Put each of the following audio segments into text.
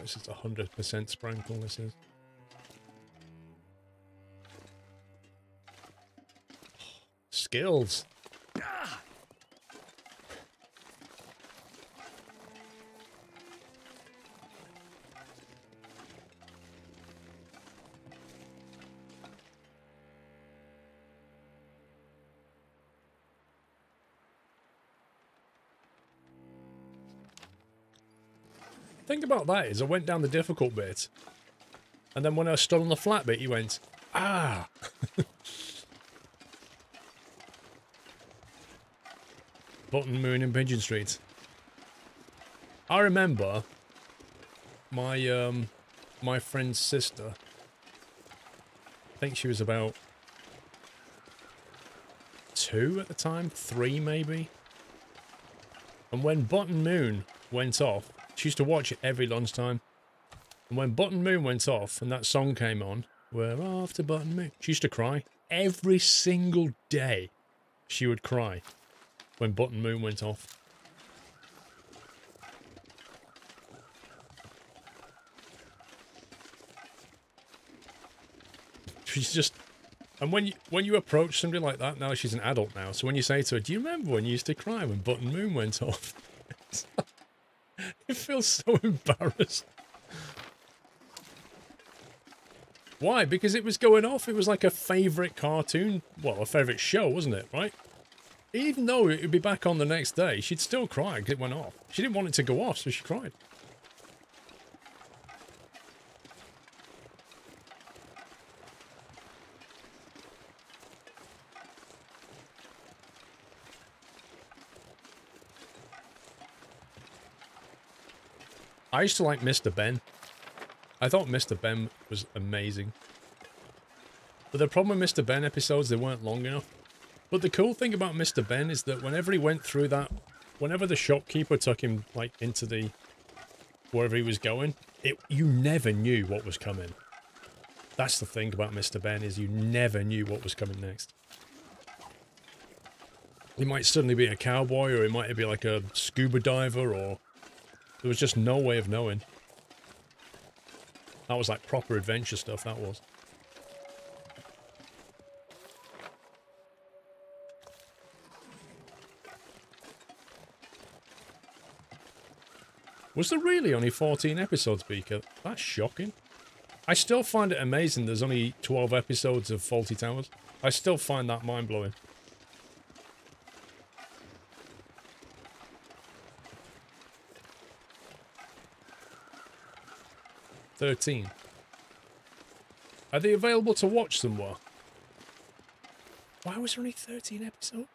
this is 100% sprinkle, this is. Skills. Think about that is I went down the difficult bit, and then when I was still on the flat bit, he went, ah. Button Moon in Pigeon Street. I remember my my friend's sister. I think she was about 2 at the time, 3 maybe. And when Button Moon went off, she used to watch it every lunchtime. And when Button Moon went off and that song came on, we're off to Button Moon, she used to cry. Every single day she would cry when Button Moon went off. She's just... And when you approach somebody like that, now she's an adult now, so when you say to her, do you remember when you used to cry when Button Moon went off? It feels so embarrassed. Why? Because it was going off. It was like a favourite cartoon. Well, a favourite show, wasn't it? Right? Even though it would be back on the next day, she'd still cry because it went off. She didn't want it to go off, so she cried. I used to like Mr. Ben. I thought Mr. Ben was amazing. But the problem with Mr. Ben episodes, they weren't long enough. But the cool thing about Mr. Ben is that whenever he went through that, whenever the shopkeeper took him, like, into the... wherever he was going, you never knew what was coming. That's the thing about Mr. Ben, is you never knew what was coming next. He might suddenly be a cowboy, or he might be like a scuba diver, or... there was just no way of knowing. That was like proper adventure stuff, that was. Was there really only 14 episodes, Beaker? That's shocking. I still find it amazing there's only 12 episodes of Faulty Towers. I still find that mind-blowing. $13. Are they available to watch somewhere? Why was there only 13 episodes?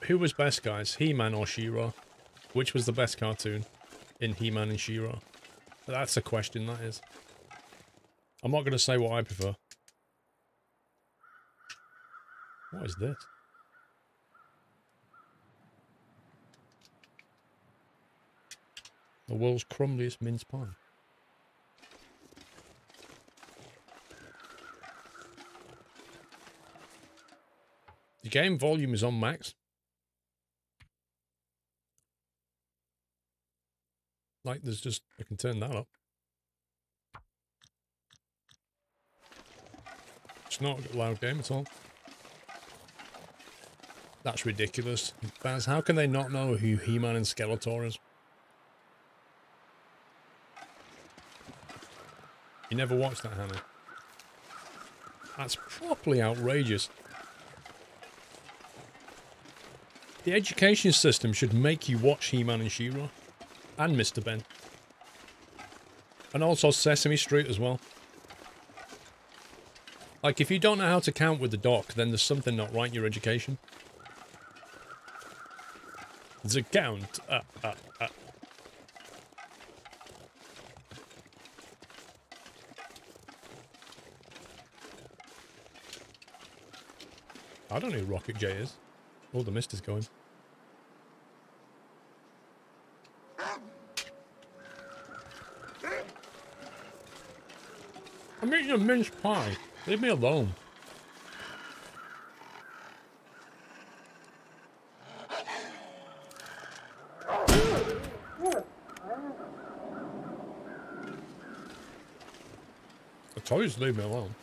Who was best, guys? He-Man or She-Ra? Which was the best cartoon in He-Man and She-Ra? That's a question, that is. I'm not going to say what I prefer. What is this? The world's crumbliest mince pie. The game volume is on max. Like, there's just... I can turn that up. It's not a loud game at all. That's ridiculous. Baz, how can they not know who He-Man and Skeletor is? You never watched that, Hannah? That's properly outrageous. The education system should make you watch He-Man and She-Ra. And Mr. Ben. And also Sesame Street as well. Like, if you don't know how to count with the dock, then there's something not right in your education. The count. I don't know who Rocket J is. Oh, the mist is going. eating a mince pie. Leave me alone. I told you to leave me alone.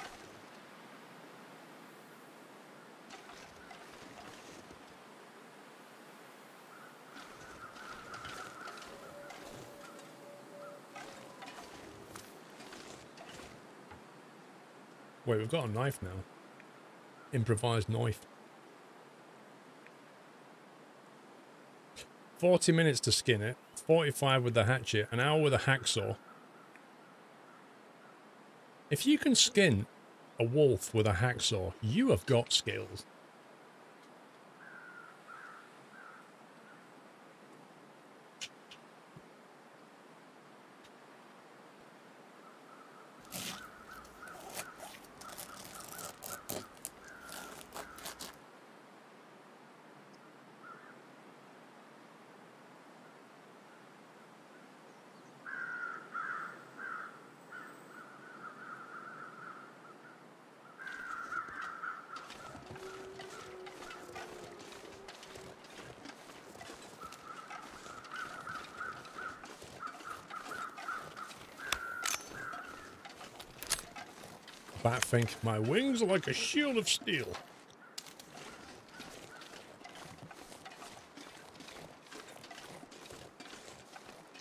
Wait, we've got a knife now. Improvised knife. 40 minutes to skin it. 45 with the hatchet. An hour with a hacksaw. If you can skin a wolf with a hacksaw, you have got skills. Bat think my wings are like a shield of steel.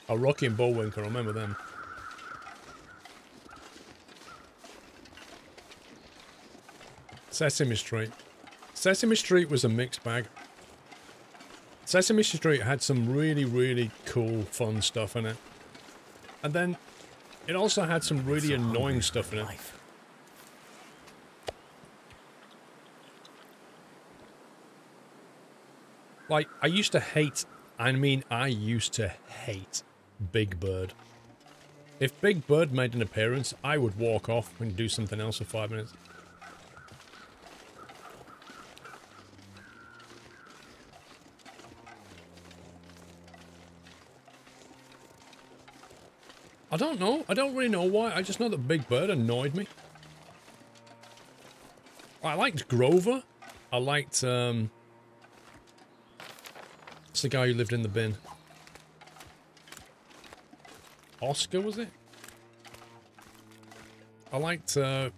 Oh, Rocky and Bullwinkle, I remember them. Sesame Street. Sesame Street was a mixed bag. Sesame Street had some really, really cool, fun stuff in it. And then it also had some really annoying stuff in it. Like, I used to hate Big Bird. If Big Bird made an appearance, I would walk off and do something else for 5 minutes. I don't know. I don't really know why. I just know that Big Bird annoyed me. I liked Grover. I liked, what's the guy who lived in the bin? Oscar, was it? I liked, the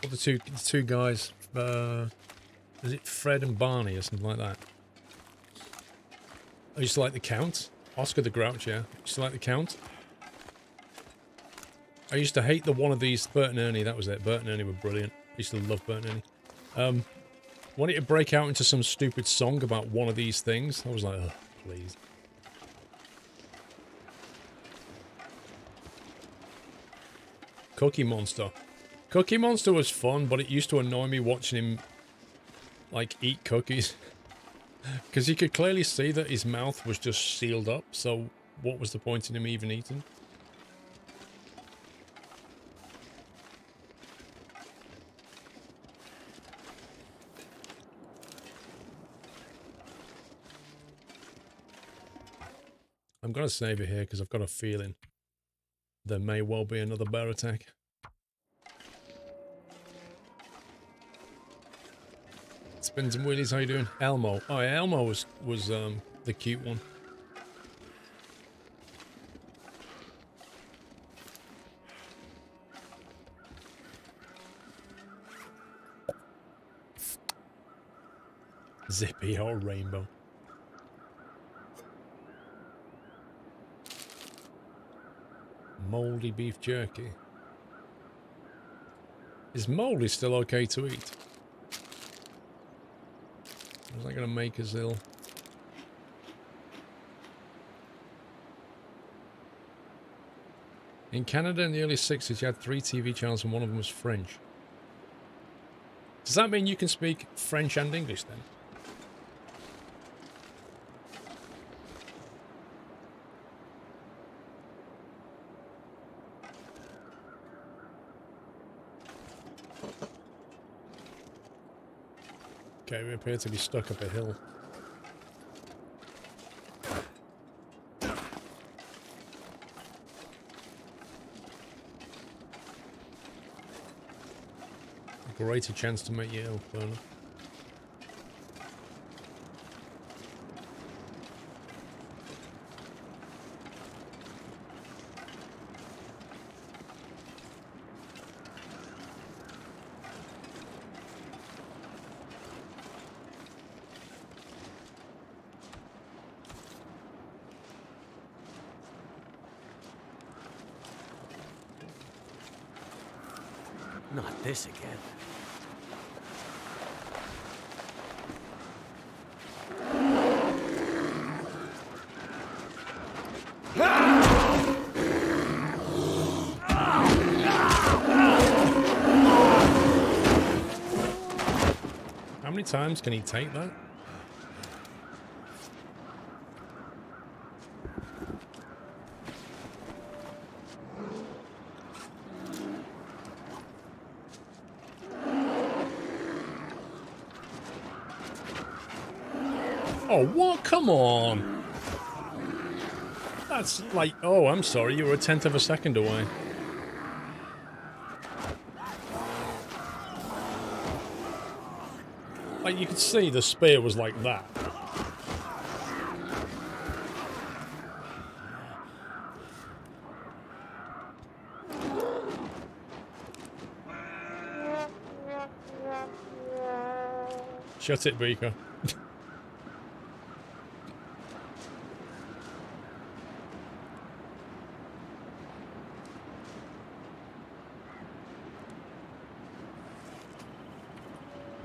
two guys, is it Fred and Barney or something like that? I used to like the Count. Oscar the Grouch, yeah. I used to like the Count. I used to hate the one of these, Bert and Ernie, that was it. Bert and Ernie were brilliant. I used to love Bert and Ernie. Wanted to break out into some stupid song about one of these things. I was like, oh, please. Cookie Monster. Cookie Monster was fun, but it used to annoy me watching him, like, eat cookies. Because you could clearly see that his mouth was just sealed up, so what was the point in him even eating? I'm going to save it here because I've got a feeling there may well be another bear attack. Spins and wheelies, how you doing? Elmo. Oh yeah, Elmo was the cute one. Zippy or Rainbow. Moldy beef jerky. Is moldy still okay to eat? Is that going to make us ill? In Canada in the early 60s, you had 3 TV channels and one of them was French. Does that mean you can speak French and English then? Okay, we appear to be stuck up a hill. greater chance to make you ill, burner. Not this again. How many times can he take that? Oh, what? Come on. That's like... Oh, I'm sorry. You were a tenth of a second away. Like, you could see the spear was like that. Shut it, Beaker.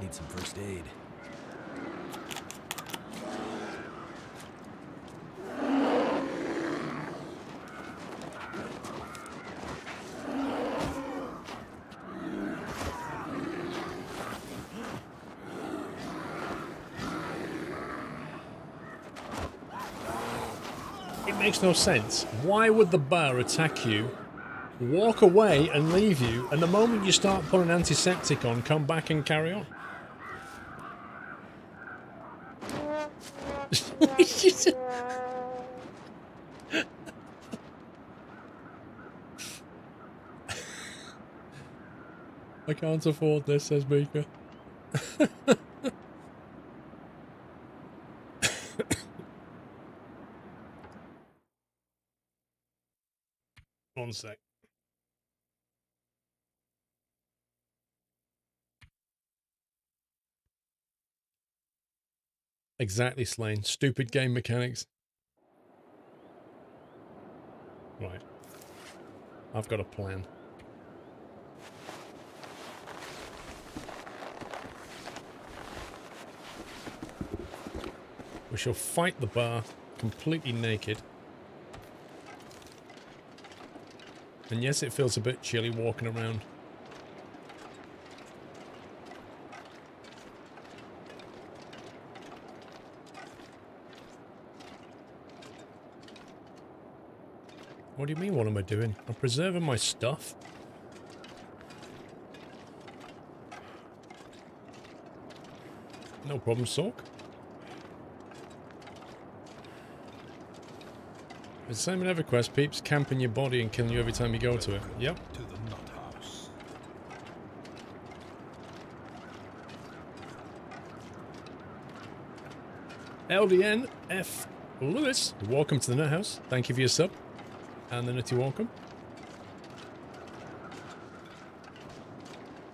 Need some first aid. It makes no sense. Why would the bear attack you, walk away and leave you, and the moment you start putting antiseptic on, come back and carry on? I can't afford this, says Beaker. One sec. Exactly, Slane. Stupid game mechanics. Right. I've got a plan. We shall fight the bar completely naked. And yes, it feels a bit chilly walking around. What do you mean, what am I doing? I'm preserving my stuff. No problem, Sork. It's the same in EverQuest, peeps. Camping your body and killing you every time you go to it. Yep. To the nut house. LDN F. Lewis, welcome to the Nut House. Thank you for your sub. And the Nutty welcome.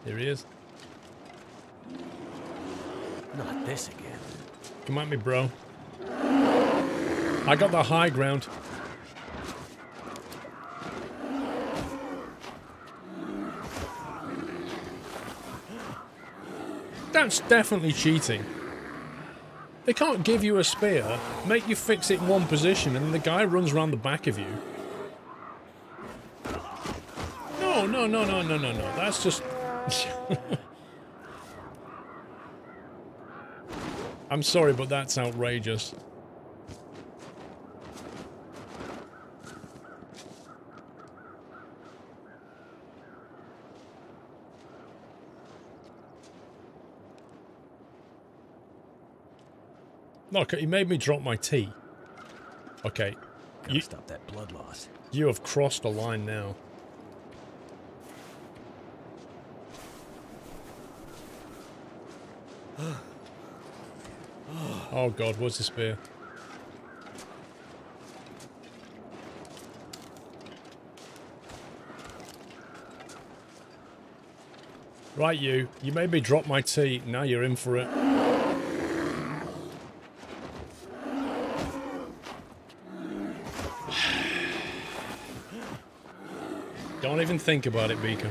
Here he is. Not this again. Come at me, bro. I got the high ground. That's definitely cheating. They can't give you a spear, make you fix it in one position, and the guy runs around the back of you. No. That's just... I'm sorry, but that's outrageous. Look, he made me drop my tea. Okay. Gotta stop that blood loss. You have crossed a line now. Oh god, what's the spear? Right, you. You made me drop my tea. Now you're in for it. Don't even think about it, Beaker.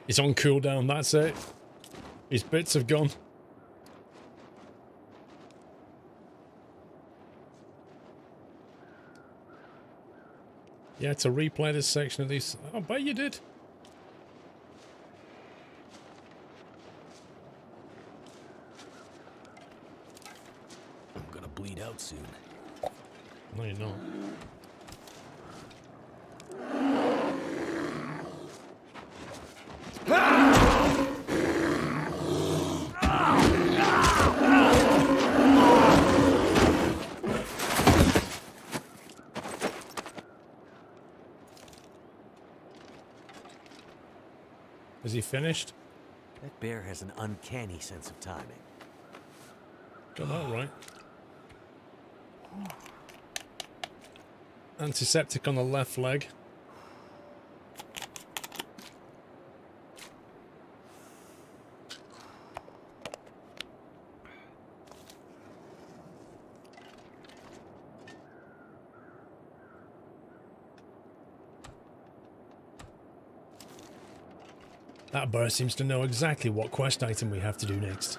He's on cooldown, that's it. His bits have gone. Yeah, to replay this section of these... I bet you did. I'm gonna bleed out soon. No, you're not. Is he finished? That bear has an uncanny sense of timing. Got that right. Antiseptic on the left leg. That bear seems to know exactly what quest item we have to do next.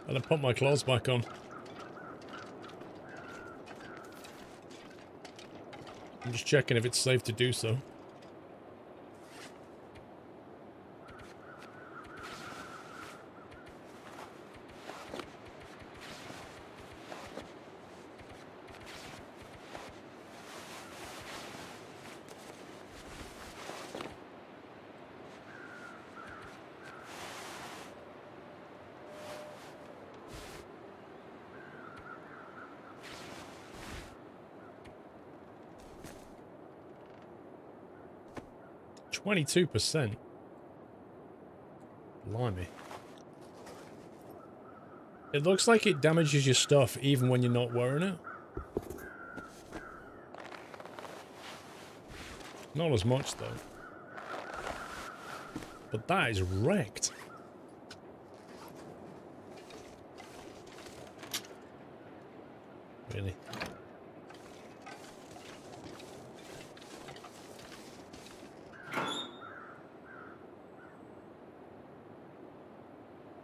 Better put my clothes back on. I'm just checking if it's safe to do so. %. Blimey. It looks like it damages your stuff even when you're not wearing it. Not as much though. But that is wrecked. Really?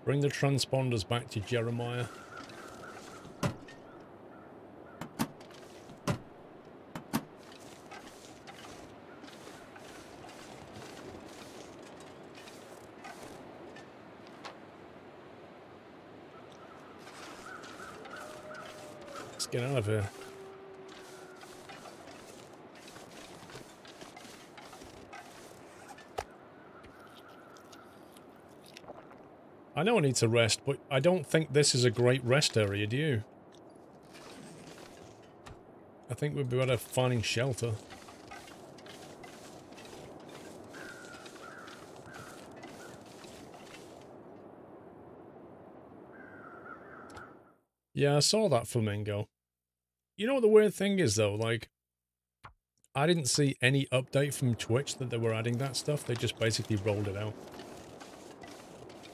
Bring the transponders back to Jeremiah. Let's get out of here. I know I need to rest, but I don't think this is a great rest area, do you? I think we'd be better finding shelter. Yeah, I saw that flamingo. You know what the weird thing is, though? Like, I didn't see any update from Twitch that they were adding that stuff. They just basically rolled it out.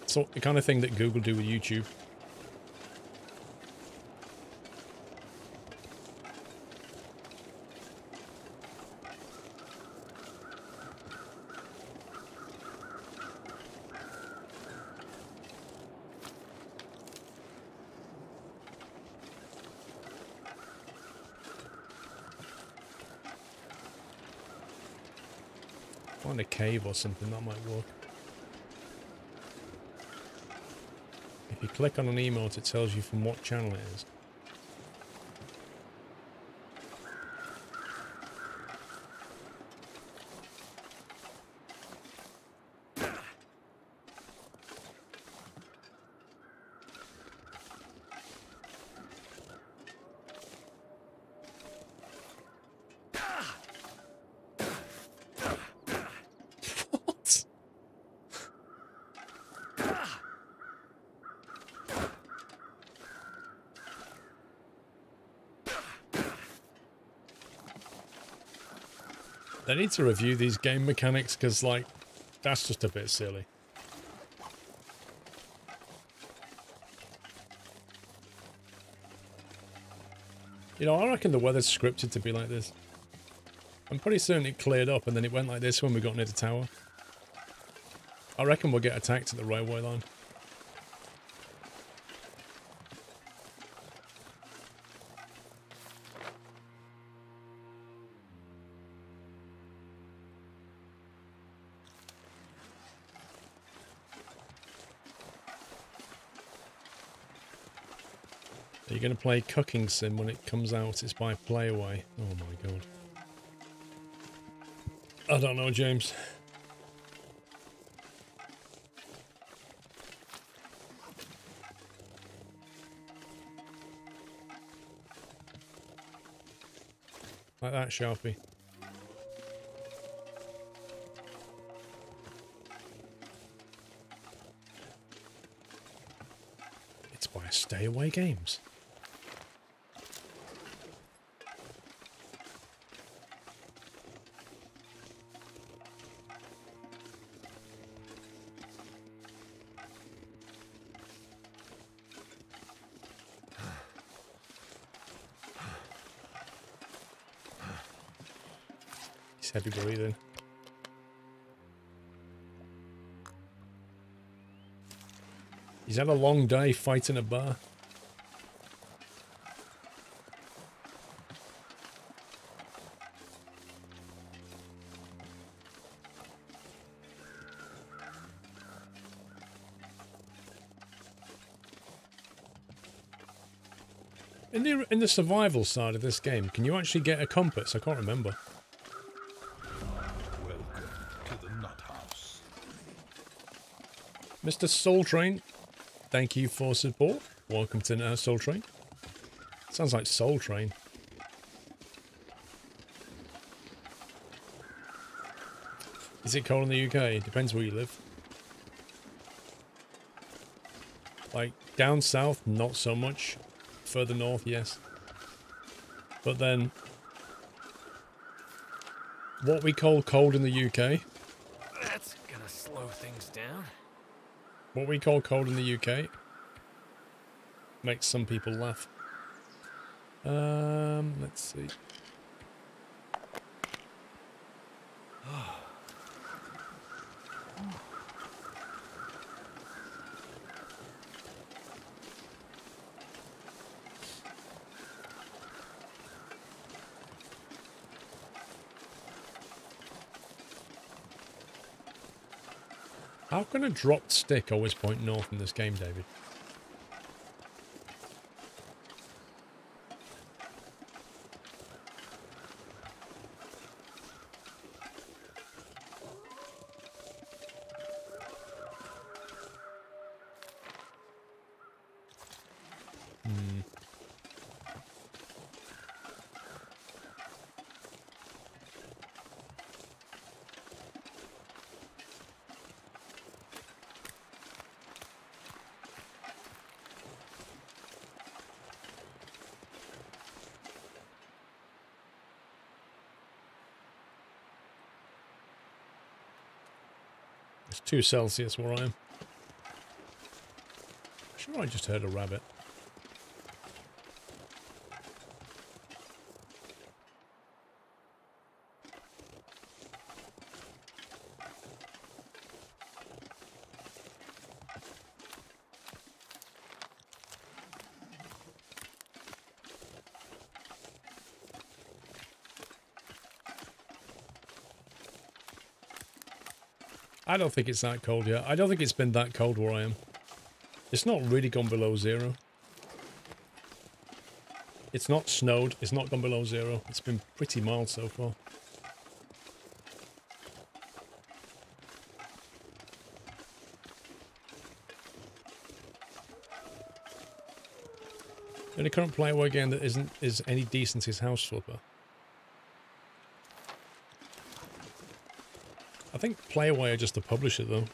So the kind of thing that Google do with YouTube. Find a cave or something, that might work. If you click on an emote, it tells you from what channel it is. What? They need to review these game mechanics because, like, that's just a bit silly. You know, I reckon the weather's scripted to be like this. I'm pretty certain it cleared up and then it went like this when we got near the tower. I reckon we'll get attacked at the railway line. Are you going to play Cooking Sim when it comes out? It's by Playaway. Oh my god. I don't know, James. Like that, Sharpie. It's by Stay Away Games. Heavy breathing. He's had a long day fighting a bar. In the survival side of this game, can you actually get a compass? I can't remember. Mr. Soul Train, thank you for support. Welcome to Soul Train. Sounds like Soul Train. Is it cold in the UK? Depends where you live. Like, down south, not so much. Further north, yes. But then, what we call cold in the UK... That's gonna slow things down. What we call cold in the UK makes some people laugh. Let's see. How can a dropped stick always point north in this game, David? It's 2 Celsius where I am. Sure, I just heard a rabbit. I don't think it's that cold yet. I don't think it's been that cold where I am. It's not really gone below 0. It's not snowed. It's not gone below 0. It's been pretty mild so far. The only current playaway game that is any decent is House Flipper. I think Playaway are just the publisher though.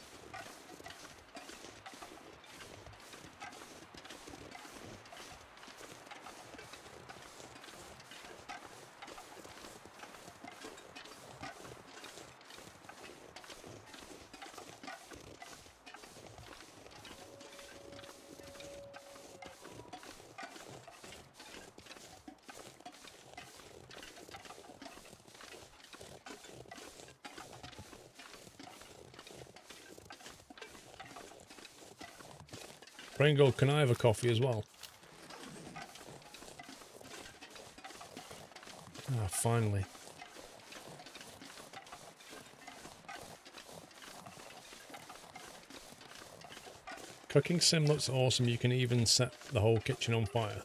Pringle, can I have a coffee as well? Ah, finally. Cooking sim looks awesome. You can even set the whole kitchen on fire.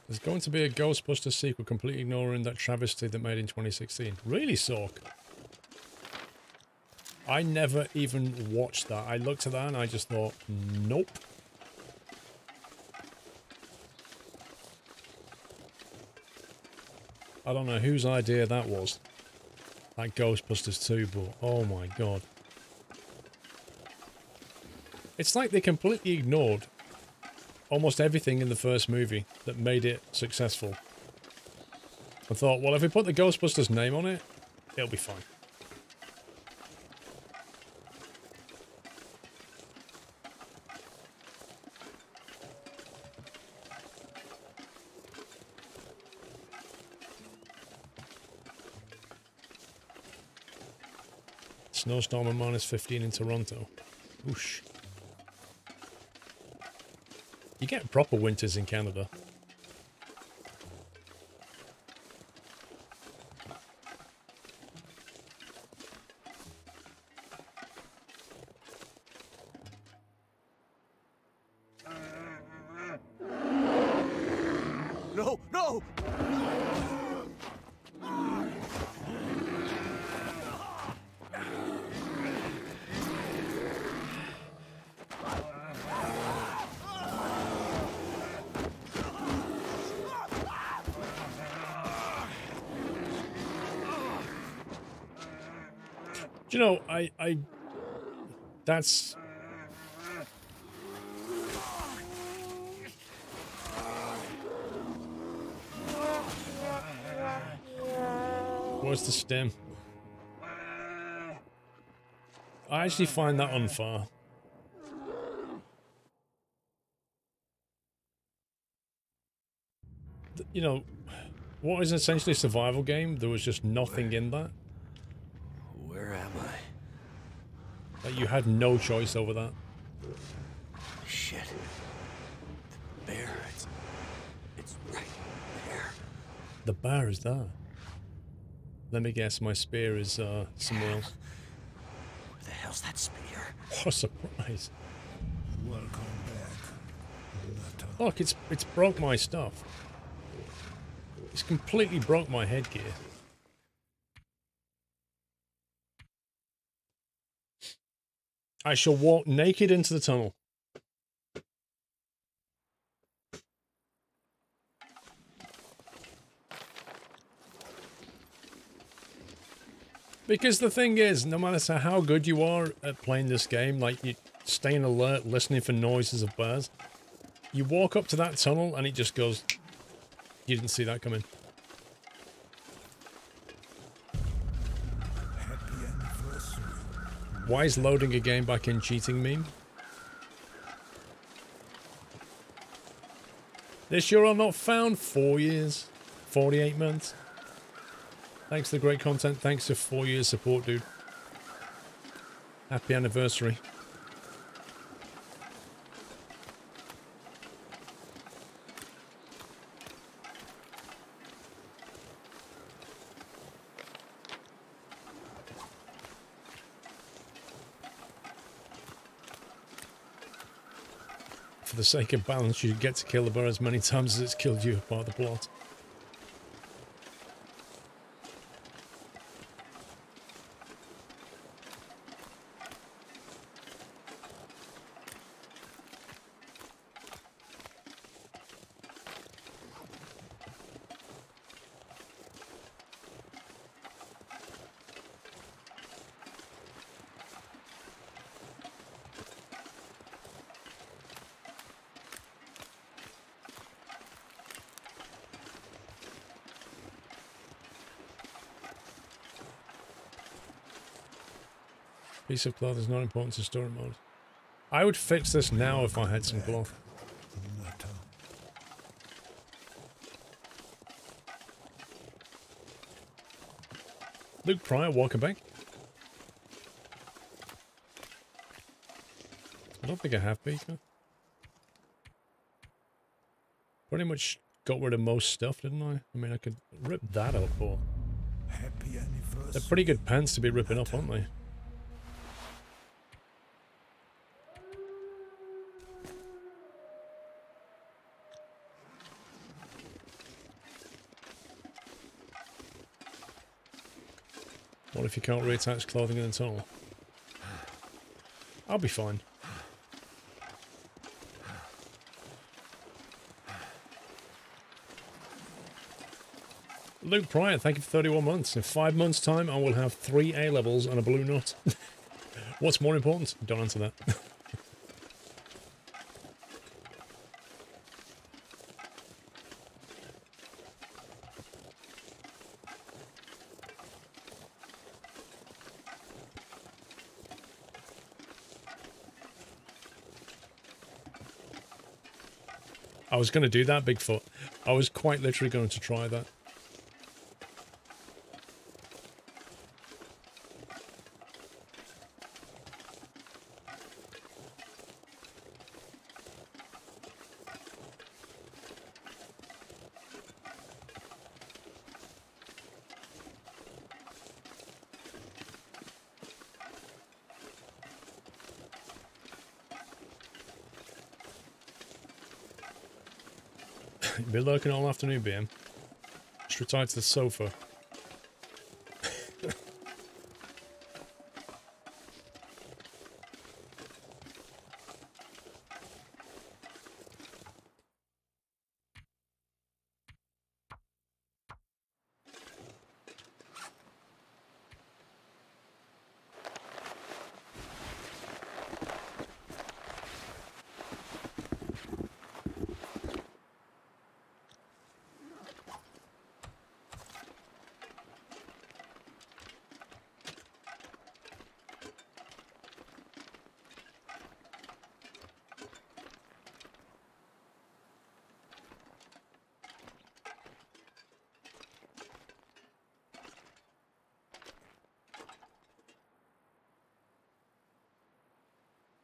There's going to be a Ghostbusters sequel completely ignoring that travesty that made in 2016. Really, Sork? I never even watched that. I looked at that and I just thought, nope. I don't know whose idea that was. That Ghostbusters 2, but oh my god. It's like they completely ignored almost everything in the first movie that made it successful. I thought, well, if we put the Ghostbusters name on it, it'll be fine. Snowstorm and -15 in Toronto. Whoosh. You get proper winters in Canada. No, no! Do you know, that's... Where's the stem? I actually find that unfair. You know, what is essentially a survival game, there was just nothing in that. Where am I? Like, you had no choice over that. Shit. The bear, it's right there. The bear is there. Let me guess, my spear is somewhere else. Where the hell's that spear? What a surprise. Welcome back. Look, it's broke my stuff. It's completely broke my headgear. I shall walk naked into the tunnel. Because the thing is, no matter how good you are at playing this game, like you staying alert, listening for noises of bears, you walk up to that tunnel and it just goes, you didn't see that coming. Happy anniversary. Why is loading a game back in cheating meme? This year I'm not found 4 years, 48 months. Thanks for the great content. Thanks for 4 years support, dude. Happy anniversary. for the sake of balance, you get to kill the bear as many times as it's killed you by the plot. Piece of cloth is not important to story mode. I would fix this now if I had some cloth. Nutter. Luke Pryor, welcome back. I don't think I have Beaker. Pretty much got rid of most stuff, didn't I? I mean, I could rip that up, but Happy anniversary. they're pretty good pants to be ripping up, aren't they? What if you can't reattach clothing in the tunnel? I'll be fine. Luke Pryor, thank you for 31 months. In 5 months' time, I will have 3 A-levels and a blue nut. What's more important? Don't answer that. I was going to do that, Bigfoot. I was quite literally going to try that. You've been lurking all afternoon, BM. Just retired to the sofa.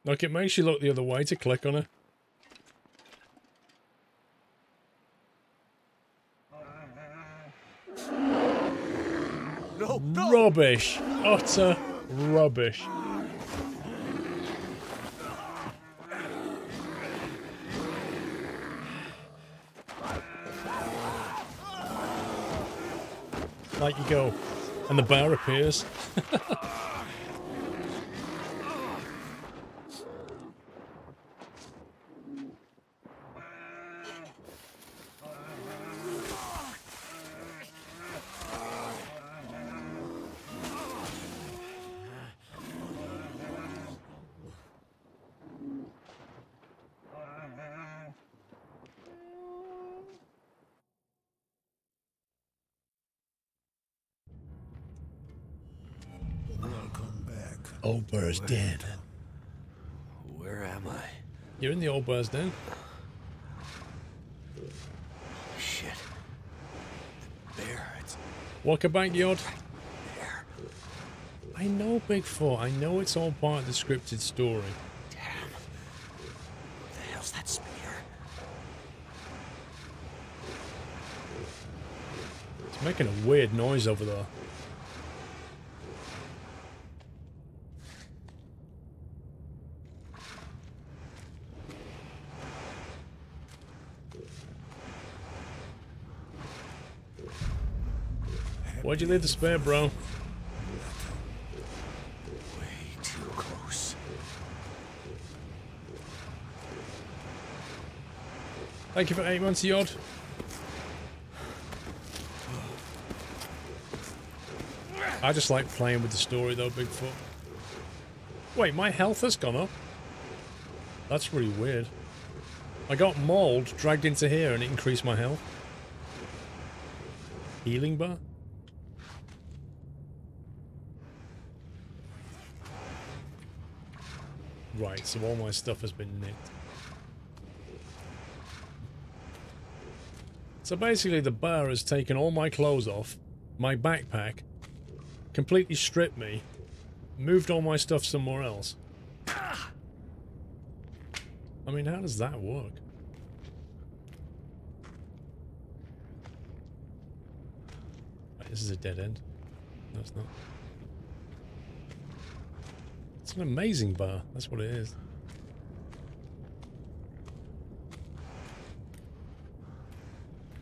Like, it makes you look the other way to click on it. No, no. Rubbish. Utter rubbish. Like you go, and the bear appears. Welcome back. Old bear's dead. Where am I? You're in the old bear's den. Shit. The bear, it's Welcome back, Yod. there. I know, Bigfoot. I know it's all part of the scripted story. Damn. What the hell's that spear? It's making a weird noise over there. Why'd you leave the spear, bro? Way too close. Thank you for 8 months, Yod. I just like playing with the story though, Bigfoot. Wait, my health has gone up? That's really weird. I got mauled, dragged into here, and it increased my health. Healing bar? Right, so all my stuff has been nicked. So basically the bear has taken all my clothes off, my backpack, completely stripped me, moved all my stuff somewhere else. I mean, how does that work? Right, this is a dead end. No, it's not. It's an amazing bar. That's what it is.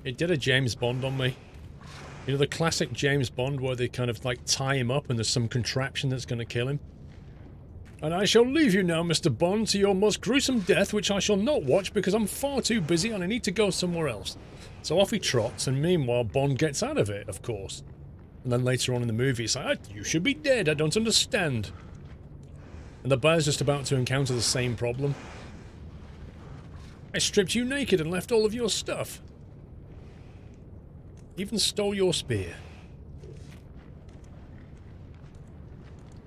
It did a James Bond on me. You know the classic James Bond where they kind of like tie him up and there's some contraption that's going to kill him? And I shall leave you now, Mr. Bond, to your most gruesome death, which I shall not watch because I'm far too busy and I need to go somewhere else. So off he trots, and meanwhile Bond gets out of it, of course. And then later on in the movie it's like, you should be dead, I don't understand. And the bear's just about to encounter the same problem. I stripped you naked and left all of your stuff. Even stole your spear.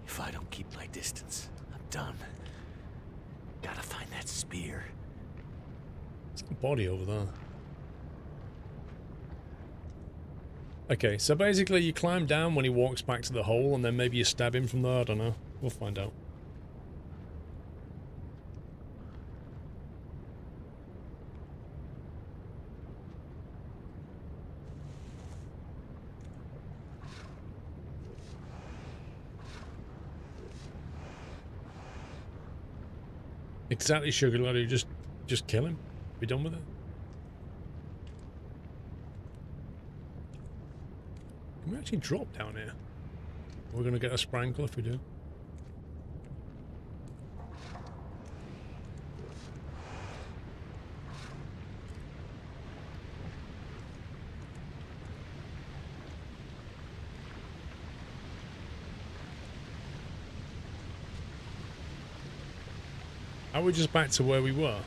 If I don't keep my distance, I'm done. Gotta find that spear. There's a body over there. Okay, so basically you climb down when he walks back to the hole and then maybe you stab him from there, I don't know. We'll find out. Exactly, Sugar Lady, just kill him. Be done with it. Can we actually drop down here? We're gonna get a sprankle if we do. Are we just back to where we were?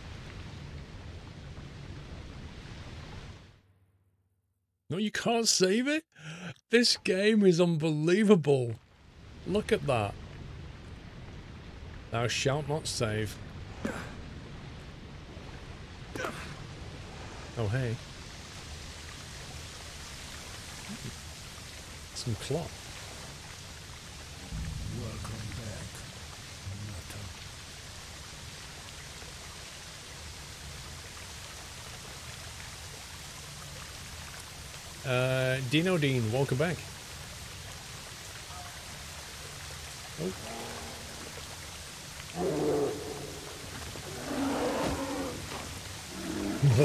No, you can't save it? This game is unbelievable. Look at that. Thou shalt not save. Oh, hey. Some cloth. Welcome back, Nutter. Dino Dean, welcome back. Oh.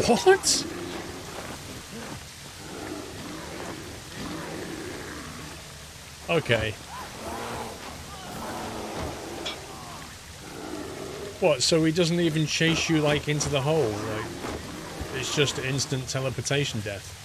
What? Okay. What, so he doesn't even chase you, like, into the hole? Like, it's just instant teleportation death?